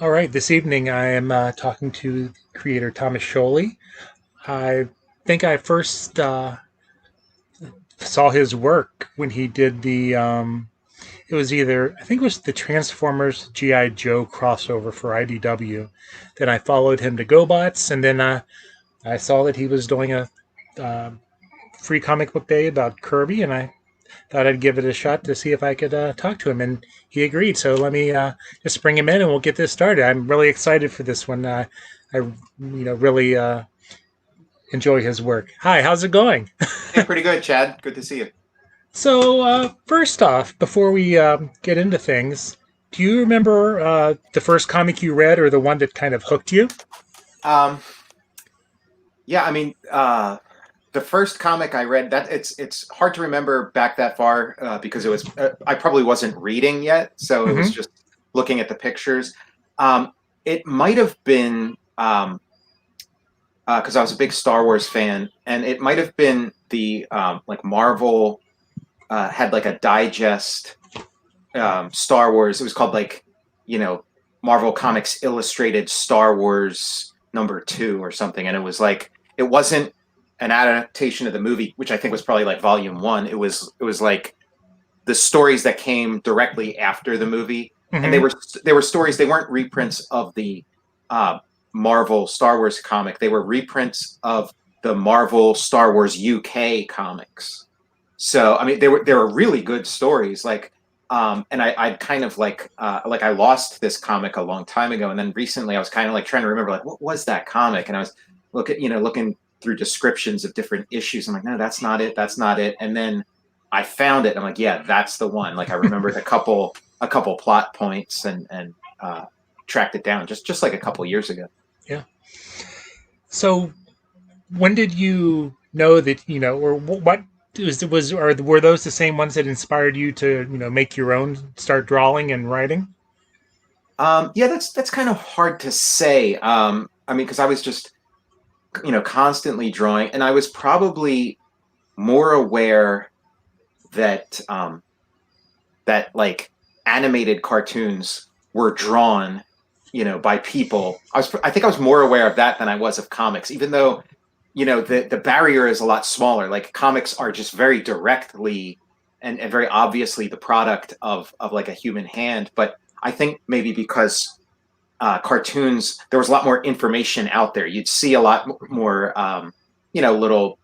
All right, this evening I am talking to creator Thomas Scioli. I think I first saw his work when he did it was either, I think it was the Transformers GIJOE crossover for IDW. Then I followed him to GoBots, and then I saw that he was doing a uh, free comic book day about Kirby, and I thought I'd give it a shot to see if I could talk to him, and he agreed. So let me just bring him in, and we'll get this started. I'm really excited for this one. Really enjoy his work. Hi, how's it going? Hey, pretty good, Chad. Good to see you. So first off, before we get into things, do you remember the first comic you read, or the one that kind of hooked you? Um, yeah, I mean, the first comic I read that it's hard to remember back that far because it was I probably wasn't reading yet, so it was Mm-hmm. just looking at the pictures. Um, it might have been because I was a big Star Wars fan, and it might have been the like Marvel had like a digest Star Wars. It was called like you know Marvel Comics Illustrated Star Wars #2 or something, and it was like it wasn't an adaptation of the movie, which I think was probably like volume 1. It was like the stories that came directly after the movie, and they Mm-hmm. were they were stories. They weren't reprints of the uh, Marvel Star Wars comic. They were reprints of the Marvel Star Wars UK comics. So I mean, they were really good stories. And I'd kind of like I lost this comic a long time ago, and then recently I was kind of like trying to remember like what was that comic, and I was looking through descriptions of different issues. I'm like, no, that's not it. That's not it. And then I found it. I'm like, yeah, that's the one. Like I remembered a couple plot points and tracked it down just like a couple years ago. Yeah. So when did you know that or what was or were those the same ones that inspired you to make your own, start drawing and writing? Yeah, that's kind of hard to say. I mean, because I was just constantly drawing, and I was probably more aware that that like animated cartoons were drawn, by people. I think I was more aware of that than I was of comics, even though the barrier is a lot smaller. Like comics are just very directly and very obviously the product of like a human hand. But I think maybe because cartoons, there was a lot more information out there. You'd see a lot more, little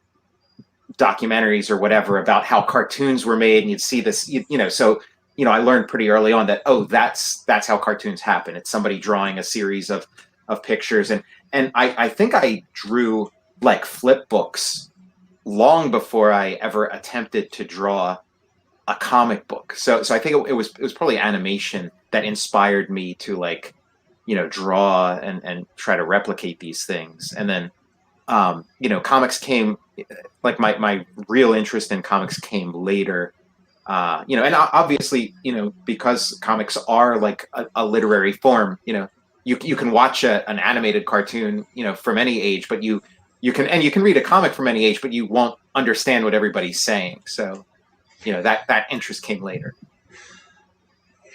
documentaries or whatever about how cartoons were made, and you'd see this, So, I learned pretty early on that that's how cartoons happen. It's somebody drawing a series of pictures, and I think I drew like flip books long before I ever attempted to draw a comic book. So I think it was probably animation that inspired me to like draw and try to replicate these things. And then comics came, like my real interest in comics came later. And obviously, because comics are like a literary form, you can watch an animated cartoon, from any age, but you can read a comic from any age, but you won't understand what everybody's saying. So, that interest came later.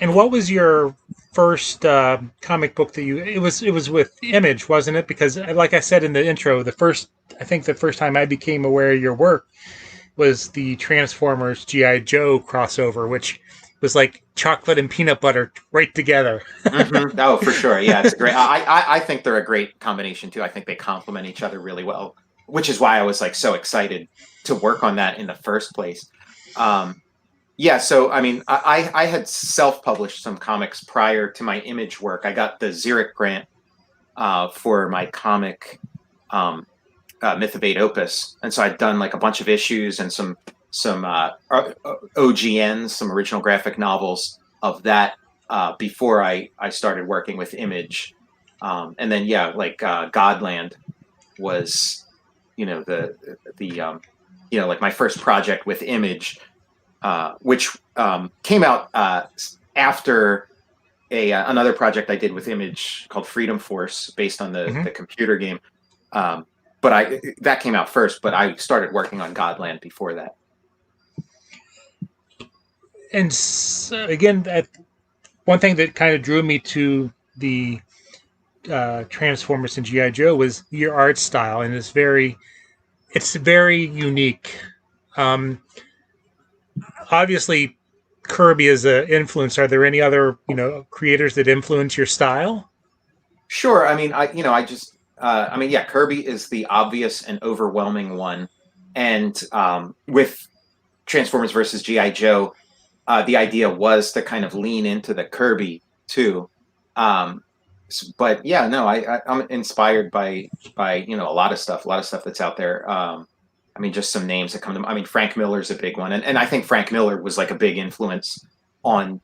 And what was your first comic book that you? It was with Image, wasn't it? Because, like I said in the intro, I think the first time I became aware of your work was the Transformers GI Joe crossover, which was like chocolate and peanut butter right together. Oh, for sure. Yeah, it's great. I think they're a great combination too. I think they complement each other really well, which is why I was like so excited to work on that in the first place. Um, yeah, so I mean, I had self-published some comics prior to my Image work. I got the Zurich grant for my comic Myth of Eight Opus, and so I'd done like a bunch of issues and some OGNs, some original graphic novels of that before I started working with Image, and then yeah, like Godland was the like my first project with Image, which came out after another project I did with Image called Freedom Force, based on the Hmm. the computer game. Um, but that came out first. But I started working on Godland before that. And again, that one thing that kind of drew me to the Transformers and GI Joe was your art style, and it's very unique. Um, Obviously, Kirby is an influence. Are there any other creators that influence your style? Sure. I mean, I mean, yeah, Kirby is the obvious and overwhelming one. And with Transformers versus G.I. Joe, the idea was to kind of lean into the Kirby too. Um, but yeah, no, I'm inspired by a lot of stuff that's out there. I mean, just some names that come to mind. I mean, Frank Miller's a big one, and I think Frank Miller was like a big influence on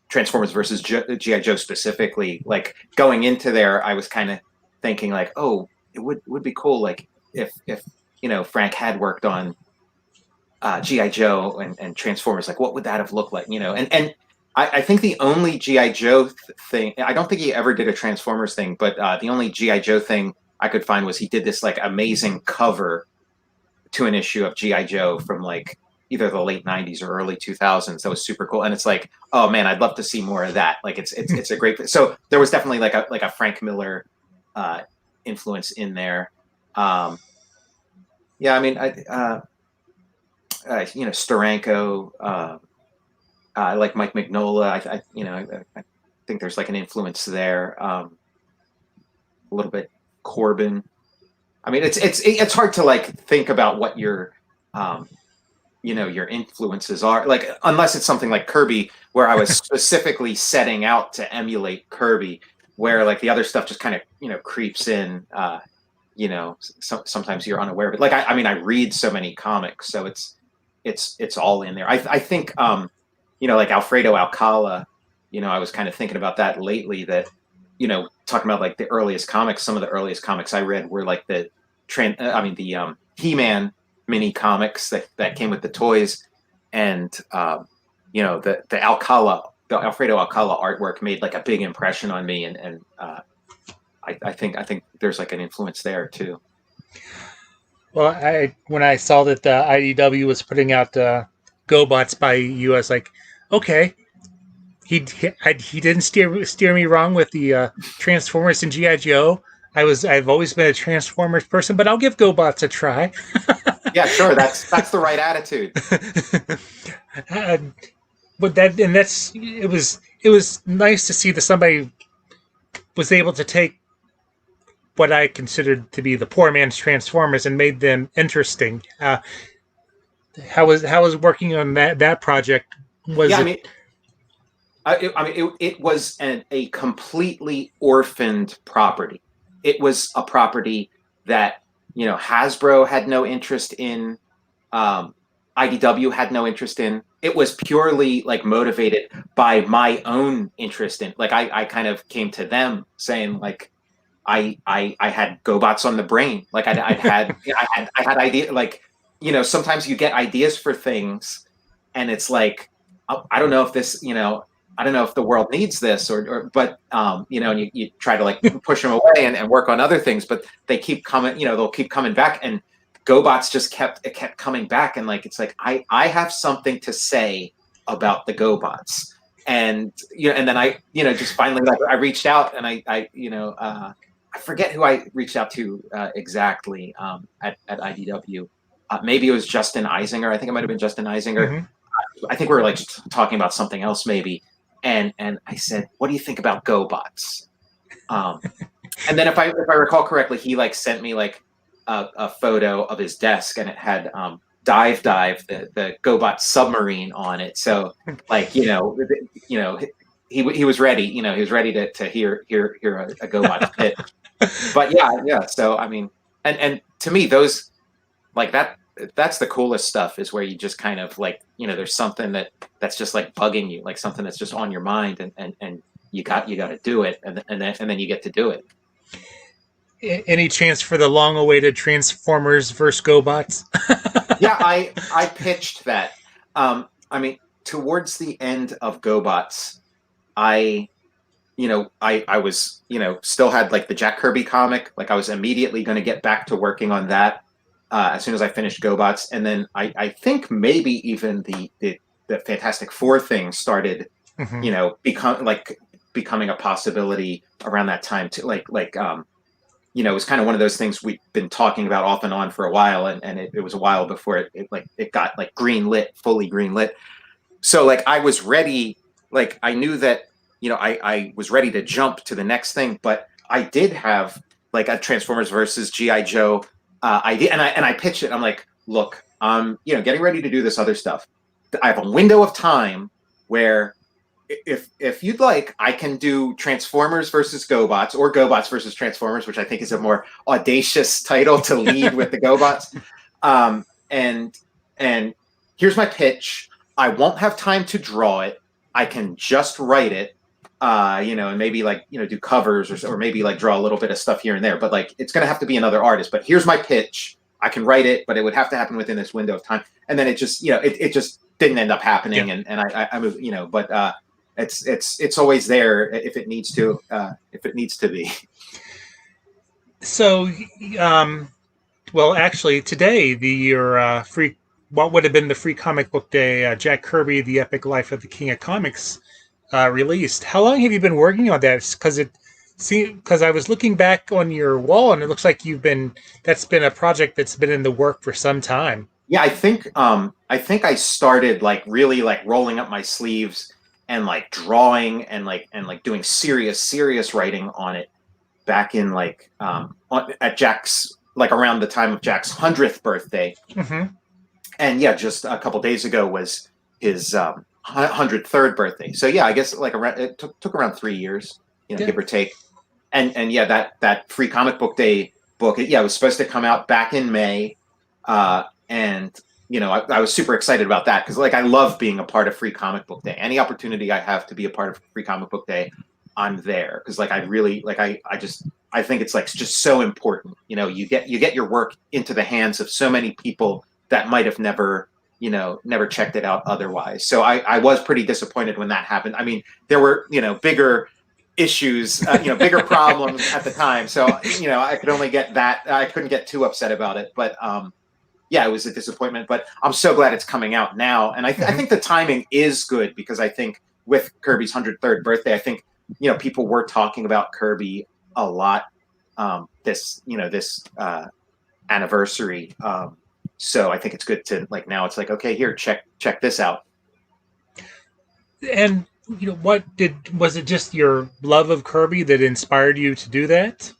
Transformers versus GI Joe specifically. Like going into there, I was kind of thinking like, oh, it would be cool like if Frank had worked on GI Joe and Transformers, like what would that have looked like? And I think the only GI Joe thing, I don't think he ever did a Transformers thing, but the only GI Joe thing I could find was he did this like amazing cover to an issue of GI Joe from like either the late '90s or early 2000s. That was super cool, and it's like, oh man, I'd love to see more of that. Like it's a great. So there was definitely like a Frank Miller influence in there. Yeah, I mean, Steranko. I like Mike Mignola. I think there's like an influence there. A little bit Corbin. I mean, it's hard to like think about what your your influences are, like unless it's something like Kirby, where I was specifically setting out to emulate Kirby, where like the other stuff just kind of creeps in. Sometimes you're unaware of it. Like I mean, I read so many comics, so it's all in there. I think like Alfredo Alcala. I was kind of thinking about that lately. That talking about like the earliest comics. Some of the earliest comics I read were like the He-Man mini comics that came with the toys, and the Alfredo Alcala artwork made like a big impression on me, and I think there's like an influence there too. Well, when I saw that the IDW was putting out GoBots by you, I was like, okay, he didn't steer me wrong with the Transformers and GI Joe. I've always been a Transformers person, but I'll give GoBots a try. Yeah, sure. That's the right attitude. But it was nice to see that somebody was able to take what I considered to be the poor man's Transformers and made them interesting. How was working on that project? It was a completely orphaned property. It was a property that Hasbro had no interest in. IDW had no interest in. It was purely like motivated by my own interest in. Like I kind of came to them saying like I had GoBots on the brain. Like I had idea. Like sometimes you get ideas for things, and it's like I don't know if this I don't know if the world needs this but and you try to like push them away and work on other things, but they keep coming, they'll keep coming back, and GoBots just kept coming back. And like, it's like, I have something to say about the GoBots. And, and then I, just finally, like I reached out and I forget who I reached out to exactly at IDW. Maybe it was Justin Eisinger. I think it might've been Justin Eisinger. Mm-hmm. I think we were like talking about something else maybe. And I said, what do you think about GoBots? And then if I recall correctly, he like sent me like a photo of his desk, and it had Dive, the GoBot submarine on it. So like, he was ready, he was ready to hear a GoBot pitch. But yeah. So, I mean, and to me, those like that's the coolest stuff, is where you just kind of like, there's something that's just like bugging you, like something that's just on your mind, and you got to do it. And then you get to do it. Any chance for the long-awaited Transformers versus GoBots? Yeah, I pitched that. I mean, towards the end of GoBots, I was, still had like the Jack Kirby comic. Like I was immediately going to get back to working on that as soon as I finished GoBots, and then I think maybe even the Fantastic Four thing started, mm-hmm. Become like becoming a possibility around that time too. It was kind of one of those things we've been talking about off and on for a while, and it was a while before it got like fully green lit. So like I was ready, like I knew that, I was ready to jump to the next thing, but I did have like a Transformers versus GI Joe idea, and I pitched it. I'm like, look, getting ready to do this other stuff. I have a window of time where if you'd like, I can do Transformers versus GoBots, or GoBots versus Transformers, which I think is a more audacious title to lead with the GoBots. And here's my pitch. I won't have time to draw it. I can just write it, and maybe do covers or maybe like draw a little bit of stuff here and there. But like it's going to have to be another artist. But here's my pitch. I can write it, but it would have to happen within this window of time. And then it just, it just didn't end up happening. Yeah. And I moved, but it's always there if it needs to be. So, well, actually, today your free, what would have been the free comic book day, Jack Kirby, The Epic Life of the King of Comics, released. How long have you been working on that? Because I was looking back on your wall, and it looks like that's been a project that's been in the work for some time. Yeah, I think I started like really like rolling up my sleeves and like drawing and doing serious writing on it back in at Jack's, like around the time of Jack's 100th birthday. Mm-hmm. And yeah, just a couple days ago was his 103rd birthday. So yeah, I guess like it took around 3 years, give or take. And yeah, that free comic book day book, it was supposed to come out back in May. And I was super excited about that because like I love being a part of Free Comic Book Day. Any opportunity I have to be a part of Free Comic Book Day, I'm there because like I really like I think it's like just so important. You get your work into the hands of so many people that might have never checked it out otherwise. So I was pretty disappointed when that happened. I mean, there were bigger issues, bigger problems at the time. So I could only get that. I couldn't get too upset about it, but yeah, it was a disappointment, but I'm so glad it's coming out now. And I think the timing is good because I think with Kirby's 103rd birthday, I think, people were talking about Kirby a lot this anniversary. So I think it's good to like, now it's like, okay, here, check this out. And, was it just your love of Kirby that inspired you to do that?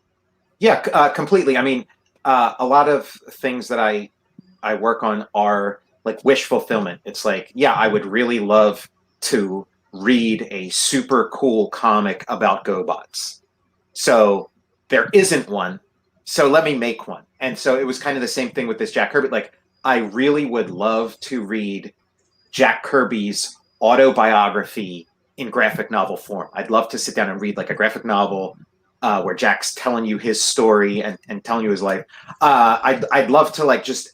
Yeah, completely. I mean, a lot of things that I work on are like wish fulfillment. It's like, yeah, I would really love to read a super cool comic about GoBots. So there isn't one. So let me make one. And so it was kind of the same thing with this Jack Kirby. Like, I really would love to read Jack Kirby's autobiography in graphic novel form. I'd love to sit down and read like a graphic novel where Jack's telling you his story and telling you his life. I'd love to like just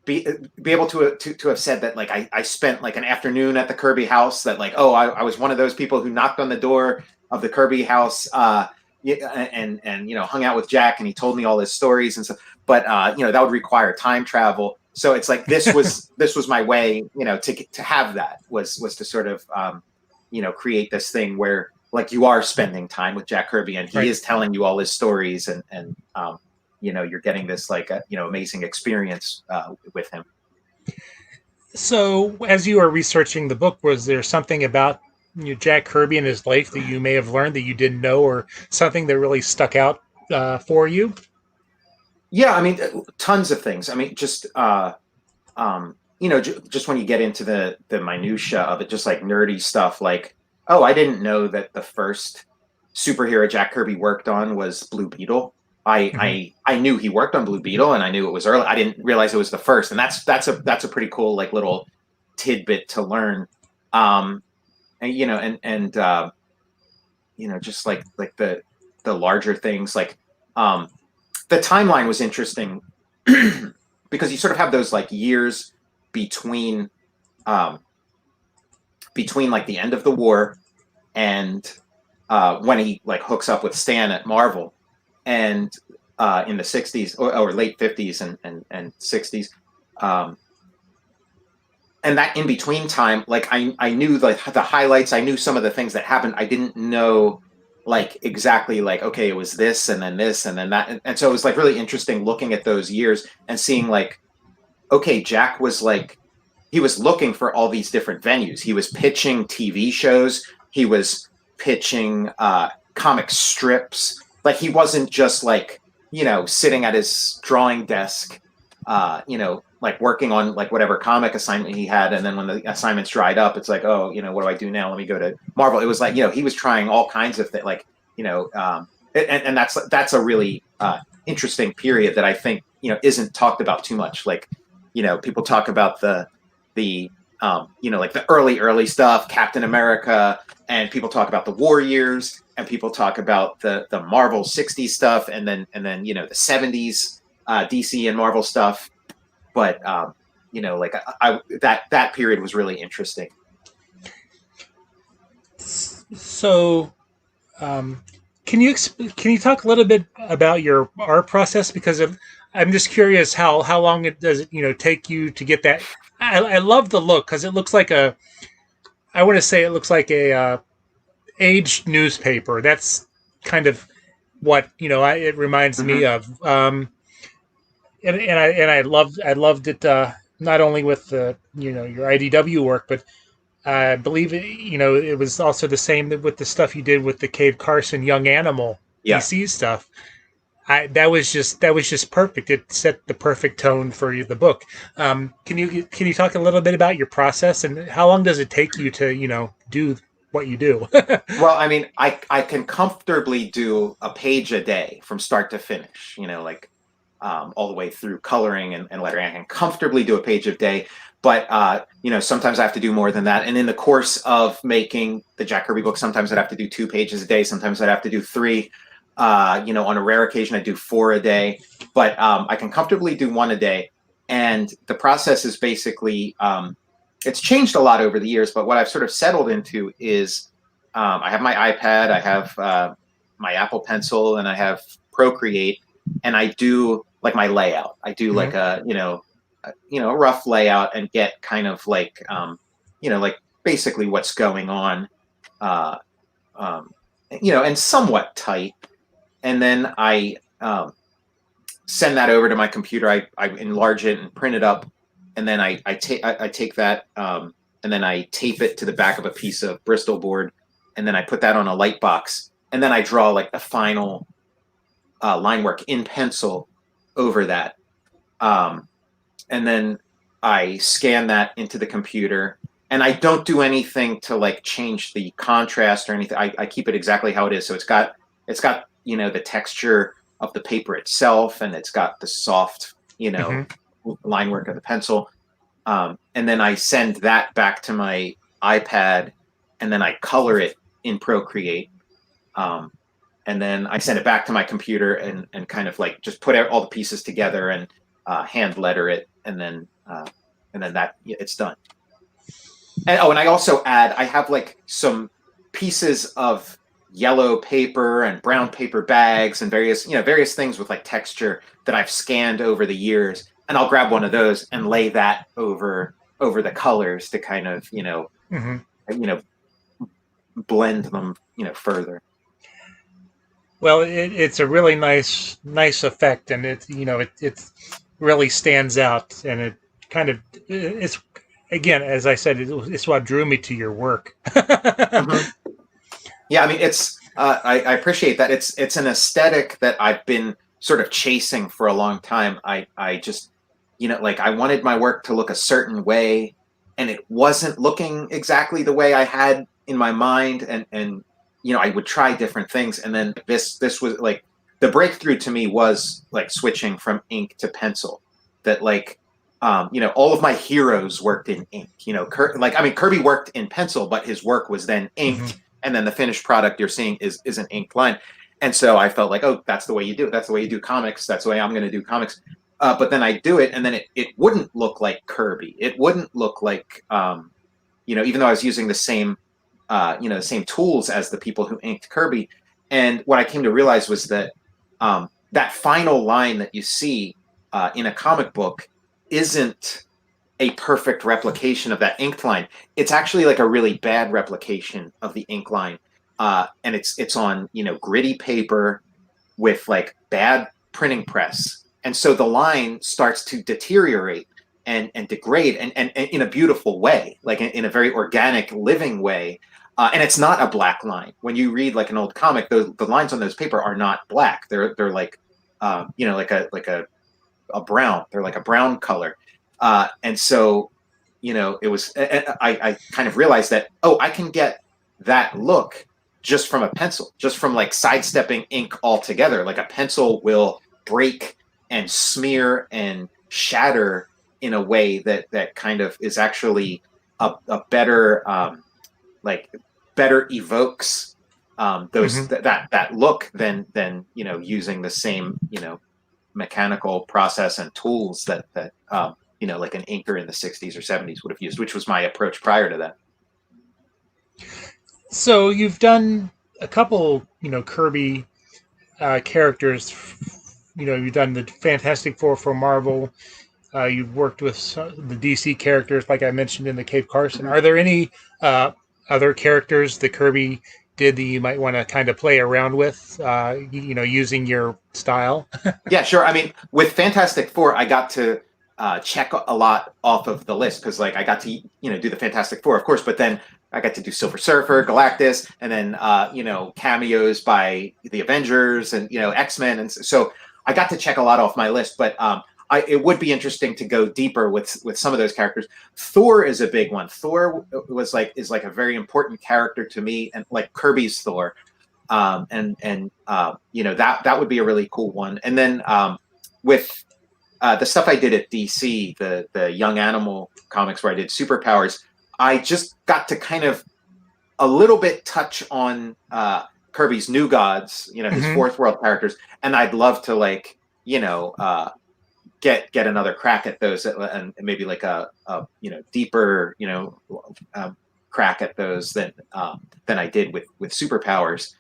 be able to have said that like I spent like an afternoon at the Kirby house, that like, oh, I was one of those people who knocked on the door of the Kirby house and hung out with Jack, and he told me all his stories and stuff. But that would require time travel. So it's like this was my way, to have that was to sort of create this thing where like you are spending time with Jack Kirby and he is telling you all his stories and you're getting this like amazing experience with him. So as you are researching the book, was there something about Jack Kirby and his life that you may have learned that you didn't know, or something that really stuck out for you? Yeah, I mean, tons of things. I mean, just just when you get into the minutia of it, just like nerdy stuff, like, oh, I didn't know that the first superhero Jack Kirby worked on was Blue Beetle. I knew he worked on Blue Beetle, and I knew it was early. I didn't realize it was the first, and that's a pretty cool like little tidbit to learn. Just like the larger things, like the timeline was interesting because you sort of have those like years between like the end of the war and when he like hooks up with Stan at Marvel, and in the 60s or late 50s and 60s, and that in between time, like I knew the highlights, I knew some of the things that happened. I didn't know like exactly like, okay, it was this and then this and then that. And so it was like really interesting looking at those years and seeing like, okay, Jack was like, he was looking for all these different venues. He was pitching TV shows. He was pitching comic strips. Like he wasn't just like, sitting at his drawing desk, like working on like whatever comic assignment he had. And then when the assignments dried up, it's like, oh, what do I do now? Let me go to Marvel. It was like, he was trying all kinds of things, like, and that's a really interesting period that I think, isn't talked about too much. Like, people talk about the like the early stuff, Captain America, and people talk about the war years, and people talk about the Marvel 60s stuff, and then the 70s DC and Marvel stuff. But like that period was really interesting. So, um, can you talk a little bit about your art process? Because I'm just curious how long it does it take you to get that. I love the look because it looks like I want to say it looks like a aged newspaper. That's kind of what it reminds me Mm-hmm. of. I loved it not only with the your IDW work, but I believe it was also the same with the stuff you did with the Cave Carson Young Animal Yeah. DC stuff. That was just perfect. It set the perfect tone for the book. Can you talk a little bit about your process and how long does it take you to do what you do? Well, I mean, I can comfortably do a page a day from start to finish, like all the way through coloring and lettering. I can comfortably do a page a day, but sometimes I have to do more than that. And in the course of making the Jack Kirby book, sometimes I'd have to do 2 pages a day. Sometimes I'd have to do three. On a rare occasion, I do 4 a day, but I can comfortably do one a day. And the process is basically it's changed a lot over the years, but what I've sort of settled into is I have my iPad, I have my Apple Pencil, and I have Procreate, and I do like my layout. I do like Mhm. a rough layout and get kind of like like basically what's going on, uh, um, and somewhat tight. And then I send that over to my computer. I enlarge it and print it up, and then I take that and then I tape it to the back of a piece of Bristol board, and then I put that on a light box, and then I draw like the final line work in pencil over that, um, and then I scan that into the computer. And I don't do anything to like change the contrast or anything. I keep it exactly how it is. So it's got the texture of the paper itself, and it's got the soft Mhm. line work of the pencil. And then I send that back to my iPad, and then I color it in Procreate. Um, and then I send it back to my computer and kind of like just put all the pieces together and hand letter it, and then that it's done. And and I also add, I have like some pieces of yellow paper and brown paper bags and various things with like texture that I've scanned over the years, and I'll grab one of those and lay that over the colors to kind of Mhm. you know blend them further. Well, it's a really nice effect, and it really stands out, and it kind of it's again, as I said, it's what drew me to your work. Mm-hmm. Yeah, I mean, I appreciate that. It's an aesthetic that I've been sort of chasing for a long time. I just like I wanted my work to look a certain way, and it wasn't looking exactly the way I had in my mind. And I would try different things, and then this was like the breakthrough to me was like switching from ink to pencil. That like all of my heroes worked in ink. Like I mean, Kirby worked in pencil, but his work was then Mhm. inked, and then the finished product you're seeing is an inked line. And so I felt like, oh, that's the way you do it. That's the way you do comics. That's the way I'm going to do comics. But then I do it, and then it wouldn't look like Kirby. It wouldn't look like even though I was using the same tools as the people who inked Kirby. And what I came to realize was that that final line that you see in a comic book isn't a perfect replication of that inked line. It's actually like a really bad replication of the ink line, and it's on gritty paper with like bad printing press, and so the line starts to deteriorate and degrade, and in a beautiful way, like in a very organic, living way. And it's not a black line. When you read like an old comic, the lines on those paper are not black. They're like like a brown. They're like a brown color. And so it was. I kind of realized that, oh, I can get that look just from a pencil, just from like sidestepping ink altogether. Like a pencil will break and smear and shatter in a way that kind of is actually a better better evokes those that look than using the same mechanical process and tools that like an inker in the 60s or 70s would have used, which was my approach prior to that. So you've done a couple, Kirby characters. You've done the Fantastic Four for Marvel. You've worked with the DC characters, like I mentioned in the Cape Carson. Are there any other characters that Kirby did that you might want to kind of play around with, using your style? Yeah, sure. I mean, with Fantastic Four, I got to check a lot off of the list because, like, I got to do the Fantastic Four, of course, but then I got to do Silver Surfer, Galactus, and then cameos by the Avengers and X-Men, and so I got to check a lot off my list. But it would be interesting to go deeper with some of those characters. Thor is a big one. Thor is like a very important character to me, and like Kirby's Thor, that would be a really cool one. And then with the stuff I did at DC, the Young Animal comics where I did superpowers, I just got to kind of a little bit touch on Kirby's New Gods, his fourth world characters, and I'd love to get another crack at those, and maybe like a deeper crack at those than I did with superpowers.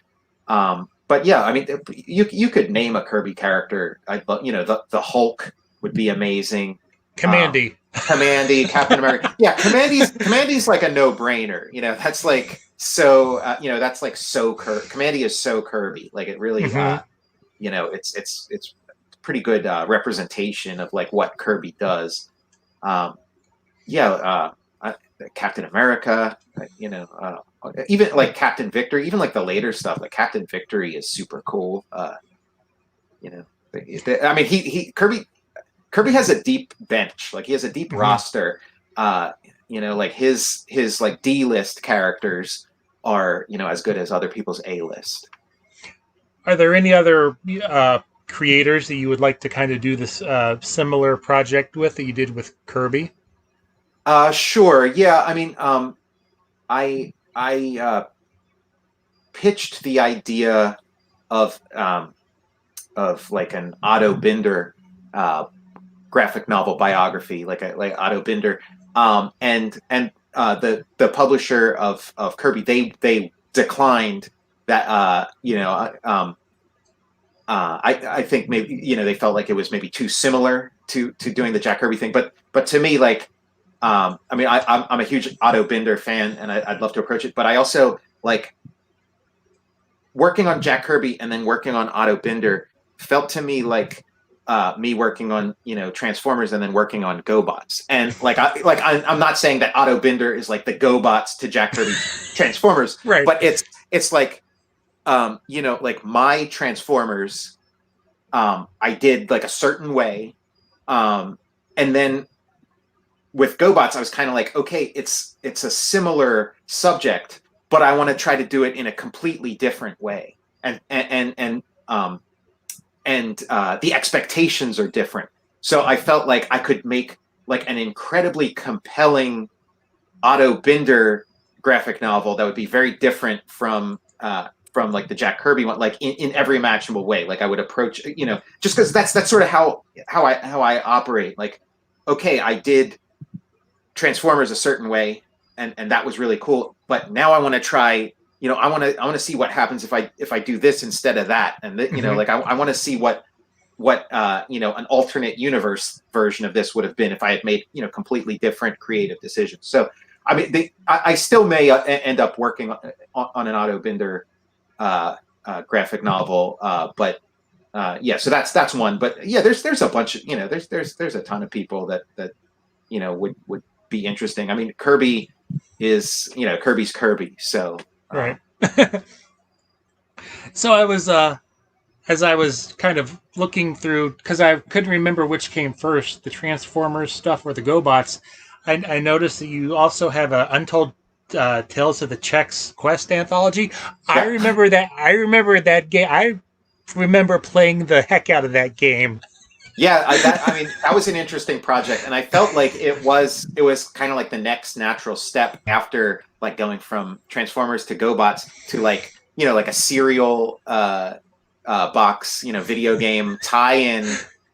But yeah, I mean, you could name a Kirby character. I'd love, the Hulk would be amazing. Commandy, Captain America. Yeah, Commandy's like a no-brainer. That's like so. That's like so Commandy is so Kirby. Like it really. It's pretty good representation of like what Kirby does. Captain America. Even like Captain Victory. Even like the later stuff, like Captain Victory is super cool. I mean, Kirby has a deep bench. Like he has a deep roster. Like his like D-list characters are as good as other people's A-list. Are there any other creators that you would like to kind of do this similar project with that you did with Kirby? Sure. Yeah. I mean, I pitched the idea of like an Otto Binder graphic novel biography, like Otto Binder, and the publisher of Kirby, they declined that. I think maybe they felt like it was maybe too similar to doing the Jack Kirby thing, but to me, like, I mean, I'm a huge Otto Binder fan, and I'd love to approach it, but I also like working on Jack Kirby and then working on Otto Binder felt to me like me working on Transformers and then working on GoBots, and I'm not saying that Otto Binder is like the GoBots to Jack Kirby's Transformers, right? But it's like like my Transformers, I did like a certain way, and then with GoBots I was kind of like, okay, it's a similar subject, but I want to try to do it in a completely different way, and the expectations are different. So I felt like I could make like an incredibly compelling Otto Binder graphic novel that would be very different from like the Jack Kirby one, like in every imaginable way. Like I would approach, just because that's sort of how I operate. Like, okay, I did Transformers a certain way, and that was really cool. But now I want to try. I want to see what happens if I do this instead of that, and like I want to see what what an alternate universe version of this would have been if I had made completely different creative decisions. So I mean, I still may end up working on an Otto Binder graphic novel, but yeah, so that's one. But yeah, there's a bunch of there's a ton of people that would be interesting. I mean, Kirby is Kirby's Kirby, so Right. So I was as I was kind of looking through, because I couldn't remember which came first, the Transformers stuff or the GoBots. I noticed that you also have a Untold Tales of the Chex Quest anthology. I yeah. remember that. I remember that game. I remember playing the heck out of that game. Yeah, I mean, that was an interesting project, and I felt like it was kind of like the next natural step after like going from Transformers to GoBots to like like a serial box video game tie-in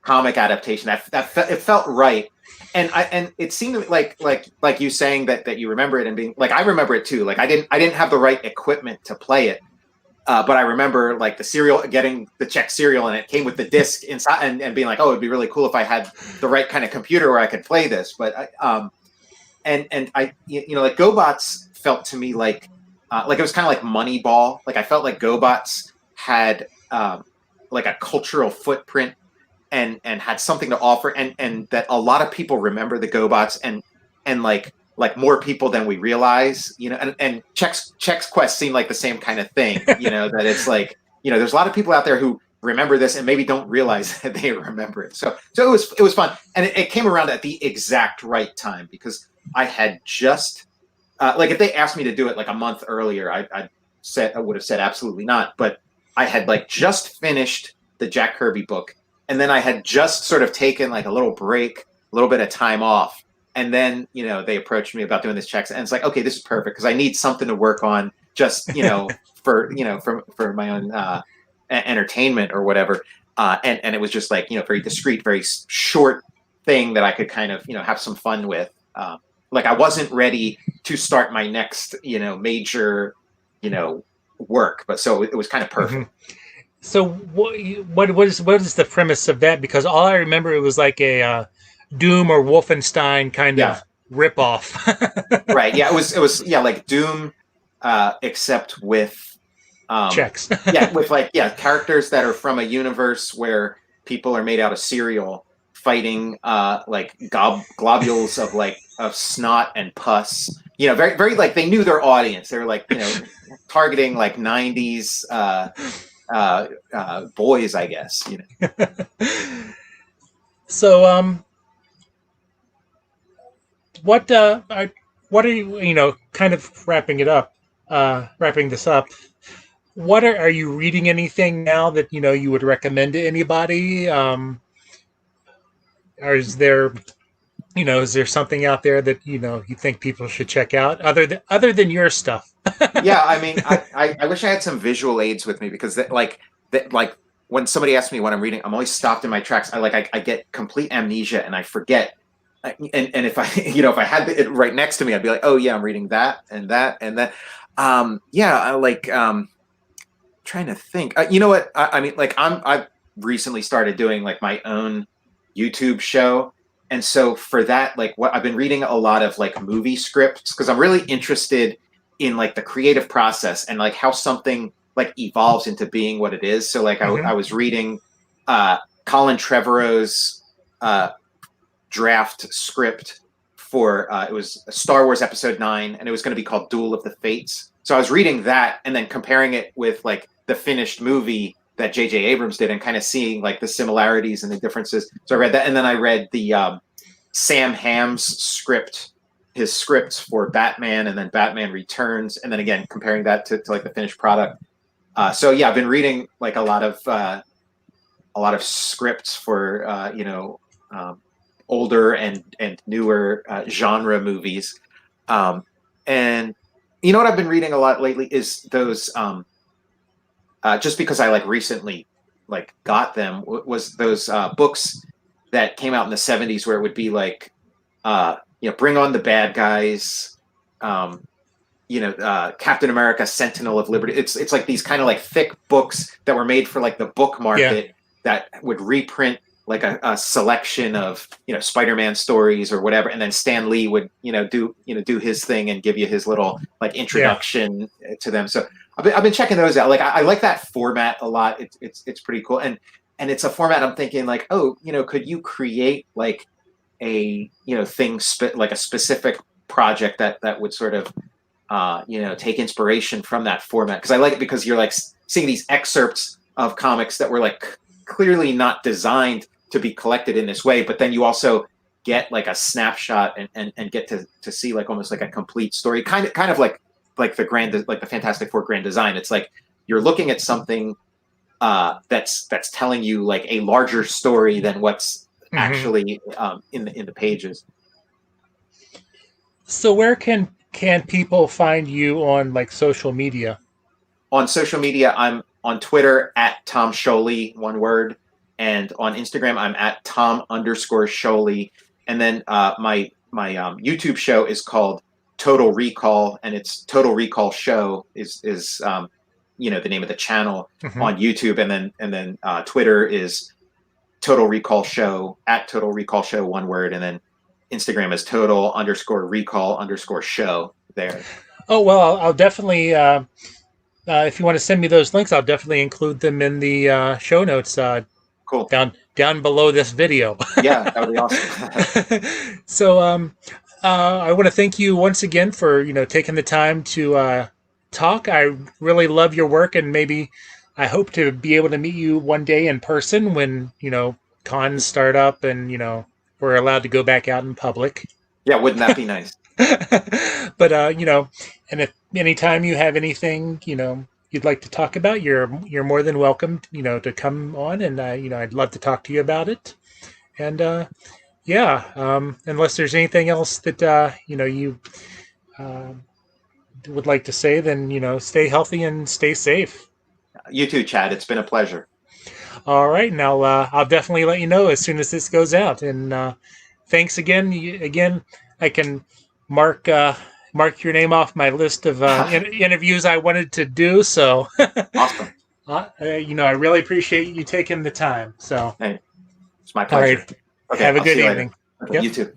comic adaptation. It felt right, and it seemed like you saying that you remember it and being like I remember it too. Like I didn't have the right equipment to play it. But I remember like the cereal, getting the Chex cereal, and it came with the disc inside, and being like, oh, it'd be really cool if I had the right kind of computer where I could play this. But and I like GoBots felt to me like it was kind of like Moneyball. Like I felt like GoBots had like a cultural footprint and had something to offer, and that a lot of people remember the GoBots and like more people than we realize, and Chex Quest seemed like the same kind of thing, that it's like, there's a lot of people out there who remember this and maybe don't realize that they remember it. So it was fun. And it came around at the exact right time, because I had just, like if they asked me to do it like a month earlier, I would have said absolutely not. But I had like just finished the Jack Kirby book. And then I had just sort of taken like a little break, a little bit of time off. And then, they approached me about doing this Chex, and it's like, okay, this is perfect, because I need something to work on, just, for my own entertainment or whatever. And it was just like, very discreet, very short thing that I could kind of, have some fun with. Like I wasn't ready to start my next, major, work, but so it was kind of perfect. Mm-hmm. So what is the premise of that? Because all I remember, it was like a Doom or Wolfenstein kind Yeah. of ripoff. Right. Yeah. It was yeah, like Doom, except with Chex. yeah, with like characters that are from a universe where people are made out of cereal fighting like globules of snot and pus. Very very like they knew their audience. They were like targeting like 90s boys, I guess. So what what are you kind of wrapping this up? What are you reading anything now that you would recommend to anybody? Or is there something out there that you think people should check out other than your stuff? Yeah, I mean, I wish I had some visual aids with me, because like when somebody asks me what I'm reading, I'm always stopped in my tracks. I get complete amnesia and I forget. And if I if I had it right next to me, I'd be like, oh yeah, I'm reading that and that and that. Yeah, I like trying to think. You know what? I mean, like I've recently started doing like my own YouTube show. And so for that, like what I've been reading a lot of like movie scripts, because I'm really interested in like the creative process and like how something like evolves into being what it is. So like I was reading Colin Trevorrow's draft script for it was Star Wars Episode 9, and it was going to be called Duel of the Fates. So I was reading that and then comparing it with like the finished movie that J.J. Abrams did, and kind of seeing like the similarities and the differences. So I read that, and then I read the Sam Hamm's script, his scripts for Batman, and then Batman Returns, and then again comparing that to like the finished product. So yeah, I've been reading like a lot of scripts for older and newer genre movies, and what I've been reading a lot lately is those. Just because I like recently like got them was those books that came out in the 70s, where it would be like Bring on the Bad Guys, Captain America, Sentinel of Liberty. It's like these kind of like thick books that were made for like the book market. that would reprint like a selection of Spider-Man stories or whatever, and then Stan Lee would do his thing and give you his little like Yeah. introduction to them. So I've been checking those out. Like I like that format a lot. It's pretty cool, and it's a format I'm thinking like, oh, could you create like a thing like a specific project that would sort of take inspiration from that format, because I like it because you're like seeing these excerpts of comics that were like clearly not designed to be collected in this way, but then you also get like a snapshot and get to see like almost like a complete story, kind of like the Fantastic Four grand design. It's like you're looking at something that's telling you like a larger story than what's actually in the pages. So where can people find you on like social media? On social media, I'm on Twitter at Tom Scioli, one word, and on Instagram I'm at Tom_Scioli. And then my YouTube show is called Total Recall, and it's Total Recall Show is the name of the channel on YouTube, and then Twitter is Total Recall Show, at Total Recall Show, one word, and then Instagram is Total_Recall_Show there. Oh well, I'll definitely. If you want to send me those links, I'll definitely include them in the show notes. Cool. Down below this video. Yeah, that would be awesome. So I want to thank you once again for taking the time to talk. I really love your work, and maybe I hope to be able to meet you one day in person when cons start up and we're allowed to go back out in public. Yeah, wouldn't that be nice? But and if anytime you have anything you'd like to talk about, you're more than welcome to come on, and I'd love to talk to you about it. And unless there's anything else that you would like to say, then stay healthy and stay safe. You too, Chad. It's been a pleasure. All right, now I'll definitely let you know as soon as this goes out. And thanks again. I can mark your name off my list of interviews I wanted to do. So, awesome. I really appreciate you taking the time. So, hey, it's my pleasure. All right. Okay, have a good evening. Okay, yep. You too.